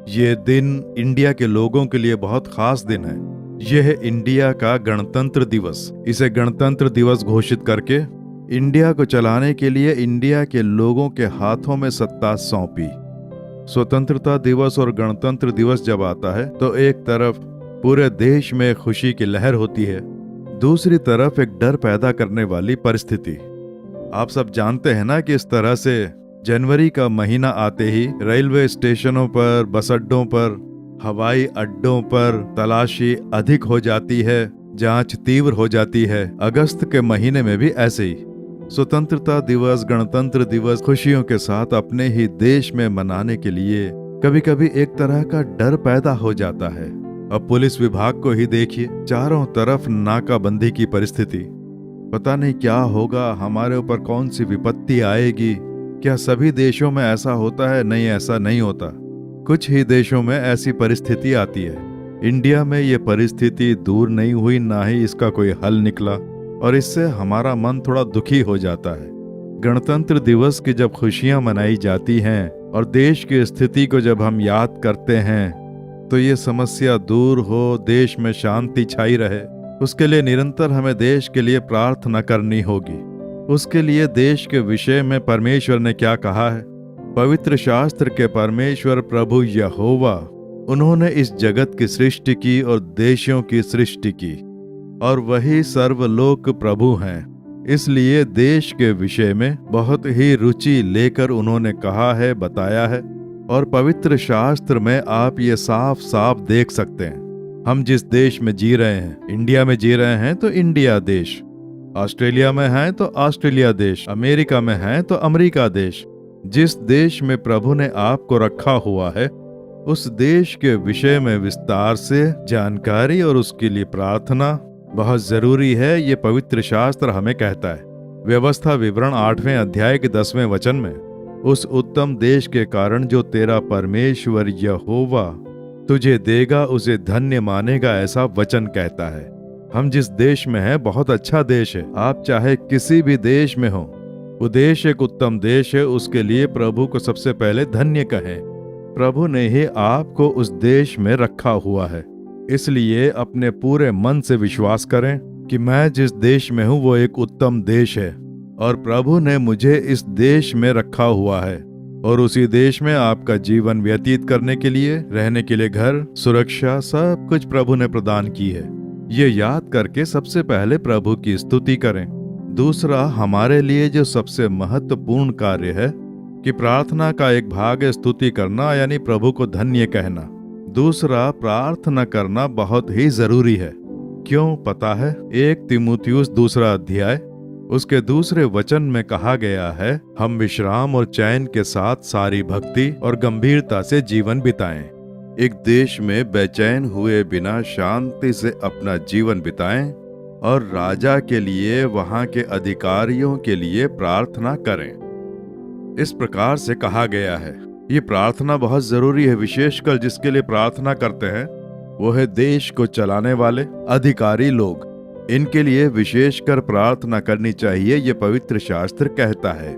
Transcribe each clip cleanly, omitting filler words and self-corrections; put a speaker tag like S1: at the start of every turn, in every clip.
S1: ये दिन इंडिया के लोगों के लिए बहुत खास दिन है। यह इंडिया का गणतंत्र दिवस। इसे गणतंत्र दिवस घोषित करके इंडिया को चलाने के लिए इंडिया के लोगों के हाथों में सत्ता सौंपी। स्वतंत्रता दिवस और गणतंत्र दिवस जब आता है तो एक तरफ पूरे देश में खुशी की लहर होती है, दूसरी तरफ एक डर पैदा करने वाली परिस्थिति। आप सब जानते हैं ना कि इस तरह से जनवरी का महीना आते ही रेलवे स्टेशनों पर, बस अड्डों पर, हवाई अड्डों पर तलाशी अधिक हो जाती है, जांच तीव्र हो जाती है। अगस्त के महीने में भी ऐसे ही स्वतंत्रता दिवस, गणतंत्र दिवस खुशियों के साथ अपने ही देश में मनाने के लिए कभी कभी एक तरह का डर पैदा हो जाता है। अब पुलिस विभाग को ही देखिए, चारों तरफ नाकाबंदी की परिस्थिति। पता नहीं क्या होगा, हमारे ऊपर कौन सी विपत्ति आएगी। क्या सभी देशों में ऐसा होता है? नहीं, ऐसा नहीं होता। कुछ ही देशों में ऐसी परिस्थिति आती है। इंडिया में ये परिस्थिति दूर नहीं हुई, ना ही इसका कोई हल निकला, और इससे हमारा मन थोड़ा दुखी हो जाता है। गणतंत्र दिवस की जब खुशियां मनाई जाती हैं और देश की स्थिति को जब हम याद करते हैं तो ये समस्या दूर हो, देश में शांति छाई रहे, उसके लिए निरंतर हमें देश के लिए प्रार्थना करनी होगी। उसके लिए देश के विषय में परमेश्वर ने क्या कहा है? पवित्र शास्त्र के परमेश्वर प्रभु यहोवा, उन्होंने इस जगत की सृष्टि की और देशों की सृष्टि की, और वही सर्वलोक प्रभु हैं। इसलिए देश के विषय में बहुत ही रुचि लेकर उन्होंने कहा है, बताया है, और पवित्र शास्त्र में आप ये साफ साफ देख सकते हैं। हम जिस देश में जी रहे हैं, इंडिया में जी रहे हैं तो इंडिया देश, ऑस्ट्रेलिया में हैं तो ऑस्ट्रेलिया देश, अमेरिका में हैं तो अमेरिका देश। जिस देश में प्रभु ने आपको रखा हुआ है, उस देश के विषय में विस्तार से जानकारी और उसके लिए प्रार्थना बहुत जरूरी है। ये पवित्र शास्त्र हमें कहता है। व्यवस्था विवरण 8वें अध्याय के 10वें वचन में, उस उत्तम देश के कारण जो तेरा परमेश्वर यहोवा तुझे देगा उसे धन्य मानेगा, ऐसा वचन कहता है। हम जिस देश में हैं बहुत अच्छा देश है। आप चाहे किसी भी देश में हो, वो देश एक उत्तम देश है। उसके लिए प्रभु को सबसे पहले धन्य कहें। प्रभु ने ही आपको उस देश में रखा हुआ है। इसलिए अपने पूरे मन से विश्वास करें कि मैं जिस देश में हूँ वो एक उत्तम देश है और प्रभु ने मुझे इस देश में रखा हुआ है, और उसी देश में आपका जीवन व्यतीत करने के लिए, रहने के लिए घर, सुरक्षा, सब कुछ प्रभु ने प्रदान की है। ये याद करके सबसे पहले प्रभु की स्तुति करें। दूसरा, हमारे लिए जो सबसे महत्वपूर्ण कार्य है कि प्रार्थना का एक भाग है स्तुति करना, यानी प्रभु को धन्य कहना। दूसरा, प्रार्थना करना बहुत ही जरूरी है। क्यों पता है? 1 तीमुथियुस 2 अध्याय उसके 2 वचन में कहा गया है, हम विश्राम और चैन के साथ सारी भक्ति और गंभीरता से जीवन बिताएं। एक देश में बेचैन हुए बिना शांति से अपना जीवन बिताएं और राजा के लिए, वहां के अधिकारियों के लिए प्रार्थना करें। इस प्रकार से कहा गया है। ये प्रार्थना बहुत जरूरी है। विशेषकर जिसके लिए प्रार्थना करते हैं वो है देश को चलाने वाले अधिकारी लोग। इनके लिए विशेषकर प्रार्थना करनी चाहिए, ये पवित्र शास्त्र कहता है।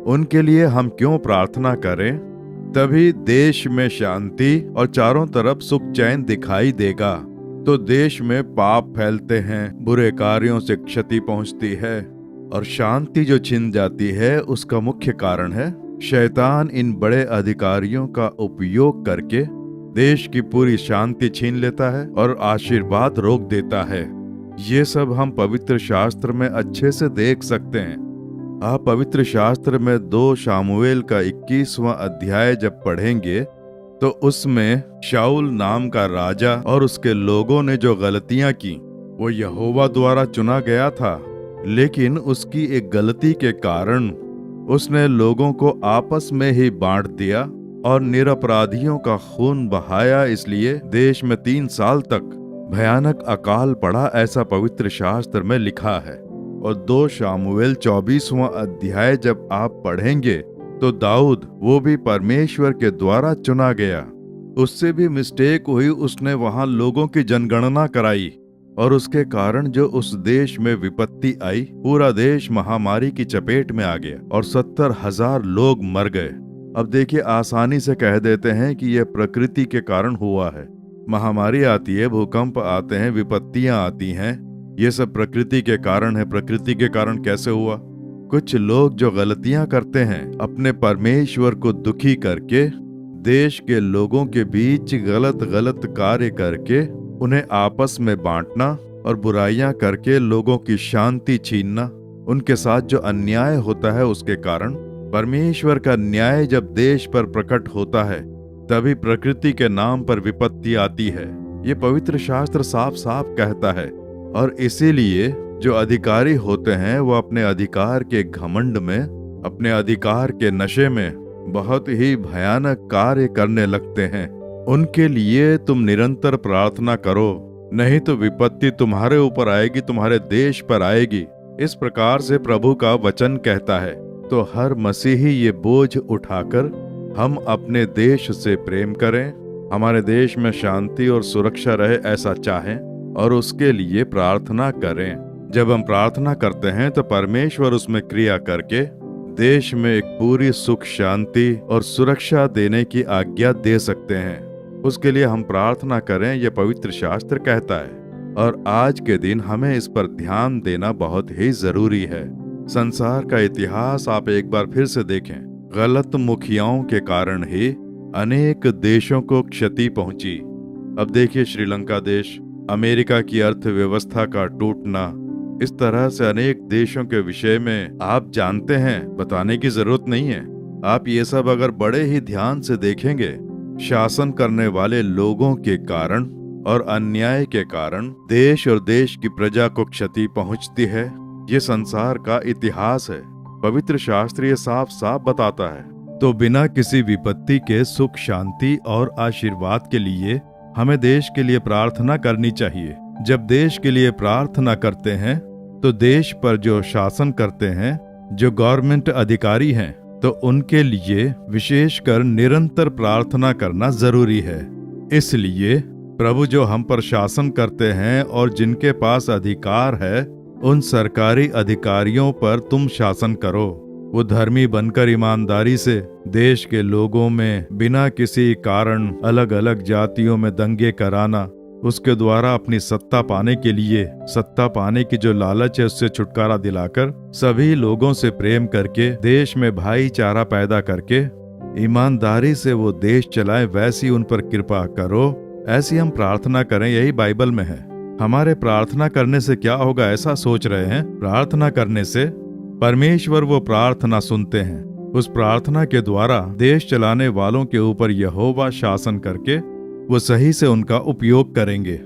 S1: उनके लिए हम क्यों प्रार्थना करें? तभी देश में शांति और चारों तरफ सुख चैन दिखाई देगा। तो देश में पाप फैलते हैं, बुरे कार्यों से क्षति पहुंचती है, और शांति जो छिन जाती है उसका मुख्य कारण है शैतान इन बड़े अधिकारियों का उपयोग करके देश की पूरी शांति छीन लेता है और आशीर्वाद रोक देता है। ये सब हम पवित्र शास्त्र में अच्छे से देख सकते हैं। आप पवित्र शास्त्र में 2 शामुएल का 21वां अध्याय जब पढ़ेंगे तो उसमें शाऊल नाम का राजा और उसके लोगों ने जो गलतियां की, वो यहोवा द्वारा चुना गया था, लेकिन उसकी एक गलती के कारण उसने लोगों को आपस में ही बांट दिया और निरपराधियों का खून बहाया। इसलिए देश में 3 साल तक भयानक अकाल पड़ा, ऐसा पवित्र शास्त्र में लिखा है। और 2 शामुएल 24वां अध्याय जब आप पढ़ेंगे तो दाऊद, वो भी परमेश्वर के द्वारा चुना गया, उससे भी मिस्टेक हुई। उसने वहां लोगों की जनगणना कराई और उसके कारण जो उस देश में विपत्ति आई, पूरा देश महामारी की चपेट में आ गया और 70,000 लोग मर गए। अब देखिए, आसानी से कह देते हैं कि यह प्रकृति के कारण हुआ है। महामारी आती है, भूकंप आते हैं, विपत्तियां आती हैं, ये सब प्रकृति के कारण है। प्रकृति के कारण कैसे हुआ? कुछ लोग जो गलतियां करते हैं, अपने परमेश्वर को दुखी करके, देश के लोगों के बीच गलत गलत कार्य करके, उन्हें आपस में बांटना और बुराइयां करके लोगों की शांति छीनना, उनके साथ जो अन्याय होता है उसके कारण परमेश्वर का न्याय जब देश पर प्रकट होता है, तभी प्रकृति के नाम पर विपत्ति आती है। ये पवित्र शास्त्र साफ साफ कहता है। और इसीलिए जो अधिकारी होते हैं वो अपने अधिकार के घमंड में, अपने अधिकार के नशे में बहुत ही भयानक कार्य करने लगते हैं। उनके लिए तुम निरंतर प्रार्थना करो, नहीं तो विपत्ति तुम्हारे ऊपर आएगी, तुम्हारे देश पर आएगी। इस प्रकार से प्रभु का वचन कहता है। तो हर मसीही ये बोझ उठाकर हम अपने देश से प्रेम करें, हमारे देश में शांति और सुरक्षा रहे ऐसा चाहें और उसके लिए प्रार्थना करें। जब हम प्रार्थना करते हैं तो परमेश्वर उसमें क्रिया करके देश में एक पूरी सुख शांति और सुरक्षा देने की आज्ञा दे सकते हैं। उसके लिए हम प्रार्थना करें, यह पवित्र शास्त्र कहता है। और आज के दिन हमें इस पर ध्यान देना बहुत ही जरूरी है। संसार का इतिहास आप एक बार फिर से देखें। गलत मुखियाओं के कारण ही अनेक देशों को क्षति पहुंची। अब देखिए श्रीलंका देश, अमेरिका की अर्थव्यवस्था का टूटना, इस तरह से अनेक देशों के विषय में आप जानते हैं, बताने की जरूरत नहीं है। आप ये सब अगर बड़े ही ध्यान से देखेंगे, शासन करने वाले लोगों के कारण और अन्याय के कारण देश और देश की प्रजा को क्षति पहुंचती है। ये संसार का इतिहास है। पवित्र शास्त्र ये साफ साफ बताता है। तो बिना किसी विपत्ति के सुख शांति और आशीर्वाद के लिए हमें देश के लिए प्रार्थना करनी चाहिए। जब देश के लिए प्रार्थना करते हैं तो देश पर जो शासन करते हैं, जो गवर्नमेंट अधिकारी हैं, तो उनके लिए विशेषकर निरंतर प्रार्थना करना जरूरी है। इसलिए प्रभु जो हम पर शासन करते हैं और जिनके पास अधिकार है, उन सरकारी अधिकारियों पर तुम शासन करो। वो धर्मी बनकर ईमानदारी से देश के लोगों में बिना किसी कारण अलग अलग जातियों में दंगे कराना, उसके द्वारा अपनी सत्ता पाने के लिए, सत्ता पाने की जो लालच है उससे छुटकारा दिलाकर, सभी लोगों से प्रेम करके, देश में भाईचारा पैदा करके ईमानदारी से वो देश चलाए, वैसी उन पर कृपा करो। ऐसी हम प्रार्थना करें, यही बाइबल में है। हमारे प्रार्थना करने से क्या होगा ऐसा सोच रहे हैं? प्रार्थना करने से परमेश्वर वो प्रार्थना सुनते हैं। उस प्रार्थना के द्वारा देश चलाने वालों के ऊपर यहोवा शासन करके वो सही से उनका उपयोग करेंगे।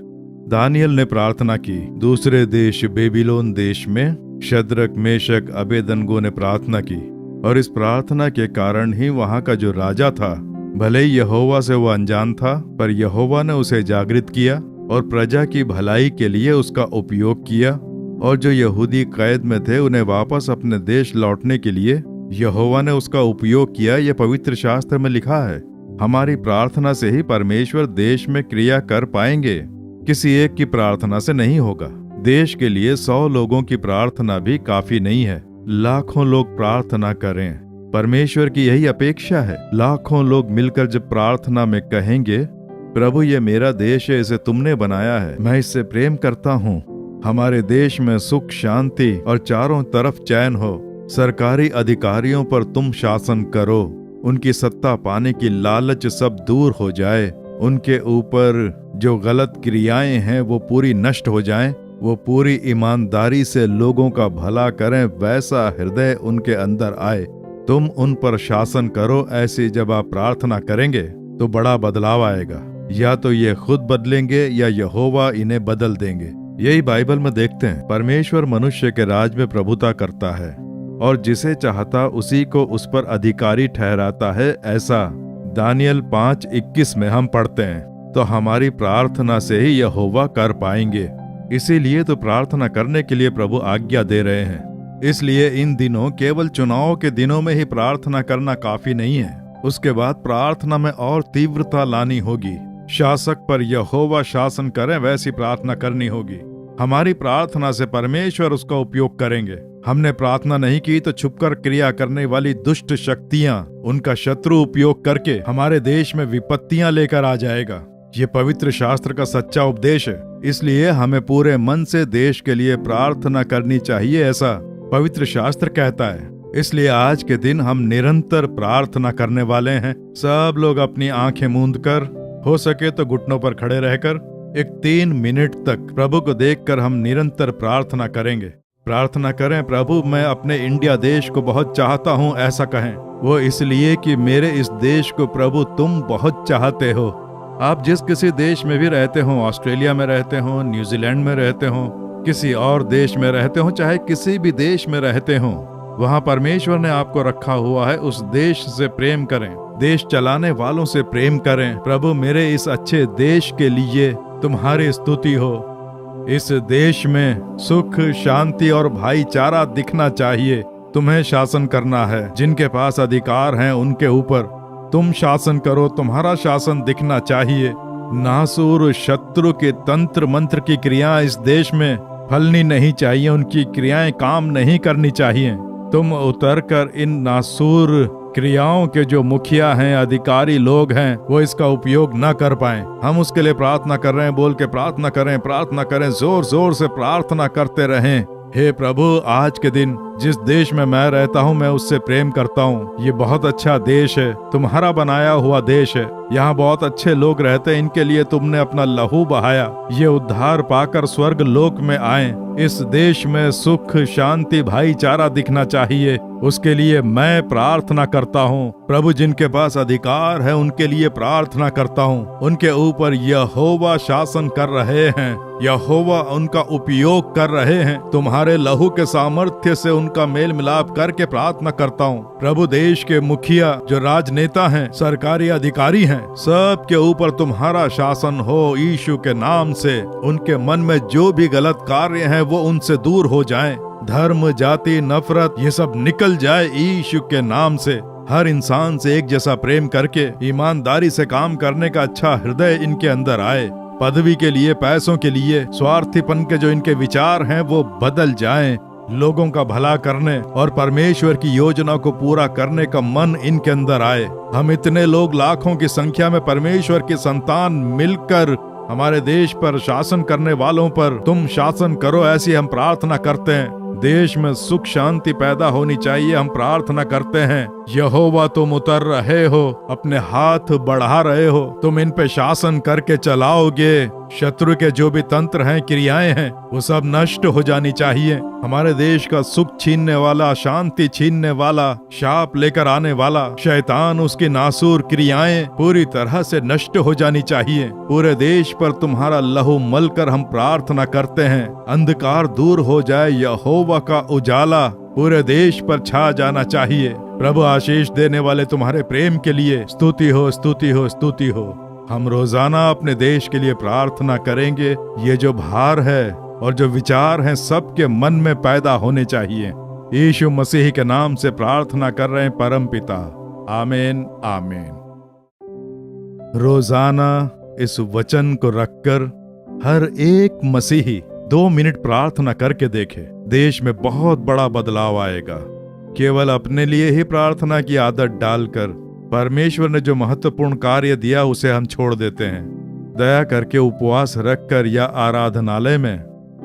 S1: दानियल ने प्रार्थना की। दूसरे देश बेबीलोन देश में शद्रक, मेशक, अबेदनगो ने प्रार्थना की और इस प्रार्थना के कारण ही वहां का जो राजा था, भले ही यहोवा से वो अनजान था, पर यहोवा ने उसे जागृत किया और प्रजा की भलाई के लिए उसका उपयोग किया। और जो यहूदी कैद में थे उन्हें वापस अपने देश लौटने के लिए यहोवा ने उसका उपयोग किया। यह पवित्र शास्त्र में लिखा है। हमारी प्रार्थना से ही परमेश्वर देश में क्रिया कर पाएंगे, किसी एक की प्रार्थना से नहीं होगा। देश के लिए 100 लोगों की प्रार्थना भी काफी नहीं है, लाखों लोग प्रार्थना करें। परमेश्वर की यही अपेक्षा है। लाखों लोग मिलकर जब प्रार्थना में कहेंगे, प्रभु ये मेरा देश है, इसे तुमने बनाया है, मैं इससे प्रेम करता हूँ, हमारे देश में सुख शांति और चारों तरफ चैन हो, सरकारी अधिकारियों पर तुम शासन करो, उनकी सत्ता पाने की लालच सब दूर हो जाए, उनके ऊपर जो गलत क्रियाएं हैं वो पूरी नष्ट हो जाएं, वो पूरी ईमानदारी से लोगों का भला करें, वैसा हृदय उनके अंदर आए, तुम उन पर शासन करो। ऐसी जब आप प्रार्थना करेंगे तो बड़ा बदलाव आएगा। या तो ये खुद बदलेंगे या यहोवा इन्हें बदल देंगे। यही बाइबल में देखते हैं। परमेश्वर मनुष्य के राज में प्रभुता करता है और जिसे चाहता उसी को उस पर अधिकारी ठहराता है, ऐसा दानियल 5:21 में हम पढ़ते हैं। तो हमारी प्रार्थना से ही यहोवा कर पाएंगे। इसीलिए तो प्रार्थना करने के लिए प्रभु आज्ञा दे रहे हैं। इसलिए इन दिनों केवल चुनाव के दिनों में ही प्रार्थना करना काफी नहीं है। उसके बाद प्रार्थना में और तीव्रता लानी होगी। शासक पर यहोवा शासन करे, वैसी प्रार्थना करनी होगी। हमारी प्रार्थना से परमेश्वर उसका उपयोग करेंगे। हमने प्रार्थना नहीं की तो छुपकर क्रिया करने वाली दुष्ट शक्तियां उनका शत्रु उपयोग करके हमारे देश में विपत्तियां लेकर आ जाएगा। ये पवित्र शास्त्र का सच्चा उपदेश है, इसलिए हमें पूरे मन से देश के लिए प्रार्थना करनी चाहिए, ऐसा पवित्र शास्त्र कहता है। इसलिए आज के दिन हम निरंतर प्रार्थना करने वाले हैं। सब लोग अपनी आंखें मूंद कर, हो सके तो घुटनों पर खड़े रहकर एक 3 मिनट तक प्रभु को देखकर हम निरंतर प्रार्थना करेंगे। प्रार्थना करें, प्रभु मैं अपने इंडिया देश को बहुत चाहता हूँ, ऐसा कहें। वो इसलिए कि मेरे इस देश को प्रभु तुम बहुत चाहते हो। आप जिस किसी देश में भी रहते हो, ऑस्ट्रेलिया में रहते हो, न्यूजीलैंड में रहते हो, किसी और देश में रहते हो, चाहे किसी भी देश में रहते हो, वहाँ परमेश्वर ने आपको रखा हुआ है। उस देश से प्रेम करें, देश चलाने वालों से प्रेम करें। प्रभु मेरे इस अच्छे देश के लिए तुम्हारी स्तुति हो। इस देश में सुख, शांति और भाईचारा दिखना चाहिए। तुम्हें शासन करना है, जिनके पास अधिकार हैं उनके ऊपर तुम शासन करो। तुम्हारा शासन दिखना चाहिए। नासूर शत्रु के तंत्र मंत्र की क्रियाएं इस देश में फलनी नहीं चाहिए, उनकी क्रियाएं काम नहीं करनी चाहिए। तुम उतर कर इन नासूर क्रियाओं के जो मुखिया हैं, अधिकारी लोग हैं, वो इसका उपयोग न कर पाएं। हम उसके लिए प्रार्थना कर रहे हैं। बोल के प्रार्थना करें, जोर जोर से प्रार्थना करते रहें। हे प्रभु, आज के दिन जिस देश में मैं रहता हूँ, मैं उससे प्रेम करता हूँ। ये बहुत अच्छा देश है, तुम्हारा बनाया हुआ देश है। यहाँ बहुत अच्छे लोग रहते हैं, इनके लिए तुमने अपना लहू बहाया। ये उद्धार पाकर स्वर्ग लोक में आए। इस देश में सुख, शांति, भाईचारा दिखना चाहिए, उसके लिए मैं प्रार्थना करता हूँ। प्रभु जिनके पास अधिकार है उनके लिए प्रार्थना करता हूँ। उनके ऊपर यहोवा शासन कर रहे हैं, यहोवा उनका उपयोग कर रहे हैं। तुम्हारे लहू के सामर्थ्य से उनका मेल मिलाप करके प्रार्थना करता हूँ। प्रभु देश के मुखिया, जो राजनेता हैं, सरकारी अधिकारी हैं, सब के ऊपर तुम्हारा शासन हो यीशु के नाम से। उनके मन में जो भी गलत कार्य हैं वो उनसे दूर हो जाएं। धर्म, जाति, नफरत ये सब निकल जाए यीशु के नाम से। हर इंसान से एक जैसा प्रेम करके ईमानदारी से काम करने का अच्छा हृदय इनके अंदर आए। पदवी के लिए, पैसों के लिए, स्वार्थीपन के जो इनके विचार हैं वो बदल जाएं। लोगों का भला करने और परमेश्वर की योजना को पूरा करने का मन इनके अंदर आए। हम इतने लोग, लाखों की संख्या में परमेश्वर की संतान मिलकर हमारे देश पर शासन करने वालों पर तुम शासन करो, ऐसी हम प्रार्थना करते हैं। देश में सुख शांति पैदा होनी चाहिए, हम प्रार्थना करते हैं। यहोवा तुम उतर रहे हो, अपने हाथ बढ़ा रहे हो, तुम इन पे शासन करके चलाओगे। शत्रु के जो भी तंत्र हैं, क्रियाएं हैं, वो सब नष्ट हो जानी चाहिए। हमारे देश का सुख छीनने वाला, शांति छीनने वाला, शाप लेकर आने वाला शैतान, उसकी नासूर क्रियाएं पूरी तरह से नष्ट हो जानी चाहिए। पूरे देश पर तुम्हारा लहू मलकर हम प्रार्थना करते हैं। अंधकार दूर हो जाए, यहोवा का उजाला पूरे देश पर छा जाना चाहिए। प्रभु आशीष देने वाले तुम्हारे प्रेम के लिए स्तुति हो, स्तुति हो, स्तुति हो। हम रोजाना अपने देश के लिए प्रार्थना करेंगे। ये जो भार है और जो विचार हैं सबके मन में पैदा होने चाहिए। यीशु मसीह के नाम से प्रार्थना कर रहे हैं परम पिता, आमीन, आमीन। रोजाना इस वचन को रखकर हर एक मसीही 2 मिनट प्रार्थना करके देखे, देश में बहुत बड़ा बदलाव आएगा। केवल अपने लिए ही प्रार्थना की आदत डालकर परमेश्वर ने जो महत्वपूर्ण कार्य दिया उसे हम छोड़ देते हैं। दया करके उपवास रखकर या आराधनालय में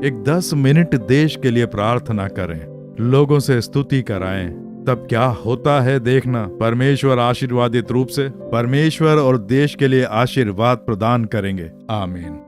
S1: एक 10 मिनट देश के लिए प्रार्थना करें, लोगों से स्तुति कराएं। तब क्या होता है देखना। परमेश्वर आशीर्वादित रूप से परमेश्वर और देश के लिए आशीर्वाद प्रदान करेंगे। आमीन।